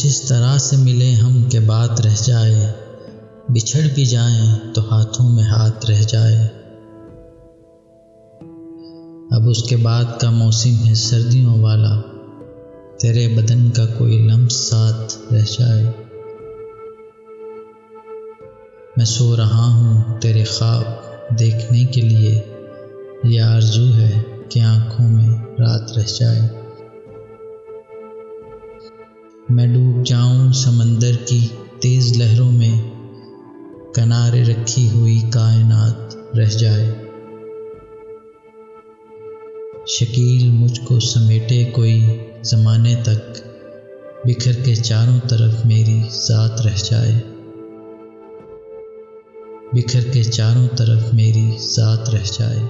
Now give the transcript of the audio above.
कुछ इस तरह से मिले हम के बात रह जाए, बिछड़ भी जाएं तो हाथों में हाथ रह जाए। अब उसके बाद का मौसम है सर्दियों वाला, तेरे बदन का कोई लम्स साथ रह जाए। मैं सो रहा हूँ तेरे ख्वाब देखने के लिए, ये आरज़ू है कि आँखों में रात रह जाए। मैं डूब जाऊँ समंदर की तेज़ लहरों में, किनारे रखी हुई कायनात रह जाए। शकील मुझको समेटे कोई ज़माने तक, बिखर के चारों तरफ मेरी ज़ात रह जाए। बिखर के चारों तरफ मेरी ज़ात रह जाए।